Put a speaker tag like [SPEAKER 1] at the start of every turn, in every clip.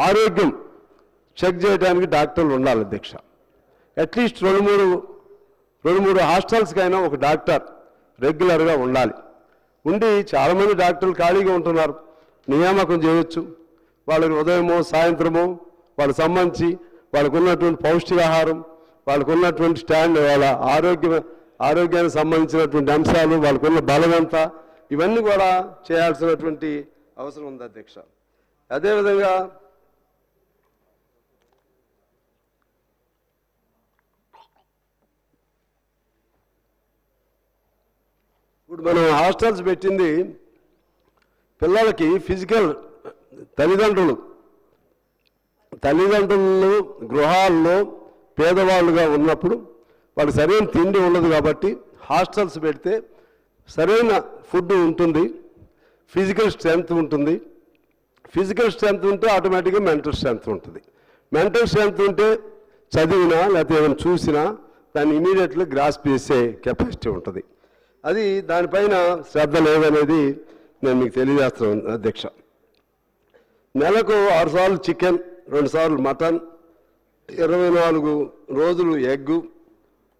[SPEAKER 1] ఆరోగ్యం చెక్ చేయడానికి డాక్టర్లు ఉండాలి అధ్యక్ష. అట్లీస్ట్ రెండు మూడు హాస్టల్స్కైనా ఒక డాక్టర్ రెగ్యులర్గా ఉండాలి. ఉండి చాలామంది డాక్టర్లు ఖాళీగా ఉంటున్నారు, నియామకం చేయొచ్చు. వాళ్ళకి ఉదయమో సాయంత్రమో వాళ్ళకి సంబంధించి వాళ్ళకు ఉన్నటువంటి పౌష్టికాహారం, వాళ్ళకు ఉన్నటువంటి వాళ్ళ ఆరోగ్యానికి సంబంధించినటువంటి అంశాలు, వాళ్ళకున్న బలం ఎంత, ఇవన్నీ కూడా చేయాల్సినటువంటి అవసరం ఉంది అధ్యక్ష. అదేవిధంగా ఇప్పుడు మనం హాస్టల్స్ పెట్టింది పిల్లలకి ఫిజికల్ తల్లిదండ్రులు గృహాల్లో పేదవాళ్ళుగా ఉన్నప్పుడు వాళ్ళకి సరైన తిండి ఉండదు కాబట్టి హాస్టల్స్ పెడితే సరైన ఫుడ్ ఉంటుంది, ఫిజికల్ స్ట్రెంగ్త్ ఉంటుంది. ఫిజికల్ స్ట్రెంగ్త్ ఉంటే ఆటోమేటిక్గా మెంటల్ స్ట్రెంగ్త్ ఉంటుంది. మెంటల్ స్ట్రెంగ్త్ ఉంటే చదివినా లేకపోతే ఏమైనా చూసినా దాన్ని ఇమీడియట్గా గ్రాస్ప్ చేసే కెపాసిటీ ఉంటుంది. అది దానిపైన శ్రద్ధ లేదనేది నేను మీకు తెలియజేస్తున్నాను అధ్యక్ష. నెలకు 6 సార్లు చికెన్, 2 సార్లు మటన్, 24 రోజులు ఎగ్గు,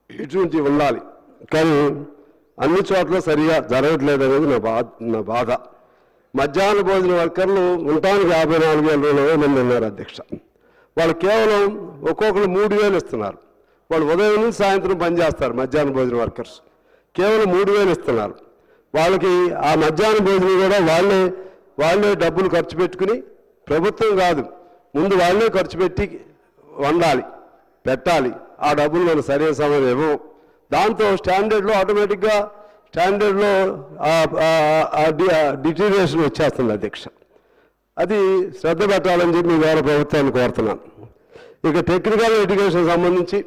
[SPEAKER 1] ఇటువంటివి ఉండాలి. కానీ అన్ని చోట్ల సరిగా జరగట్లేదు అనేది నా బాధ. మధ్యాహ్న భోజన వర్కర్లు ఉండటానికి 54,000 మంది ఉన్నారు అధ్యక్ష. వాళ్ళు కేవలం ఒక్కొక్కరు 3,000 ఇస్తున్నారు. వాళ్ళు ఉదయం నుంచి సాయంత్రం పనిచేస్తారు మధ్యాహ్న భోజన వర్కర్స్, కేవలం 3,000 ఇస్తున్నారు. వాళ్ళకి ఆ మధ్యాహ్న భోజనం కూడా వాళ్ళే డబ్బులు ఖర్చు పెట్టుకుని, ప్రభుత్వం కాదు ముందు వాళ్ళే ఖర్చు పెట్టి పెట్టాలి. ఆ డబ్బులు మనం సరైన సమయం ఇవ్వం. దాంతో స్టాండర్డ్లో ఆటోమేటిక్గా డిటీరియేషన్ వచ్చేస్తుంది అధ్యక్ష. అది శ్రద్ధ పెట్టాలని చెప్పి మీ ద్వారా ప్రభుత్వాన్ని కోరుతున్నాను. ఇక టెక్నికల్ ఎడ్యుకేషన్ సంబంధించి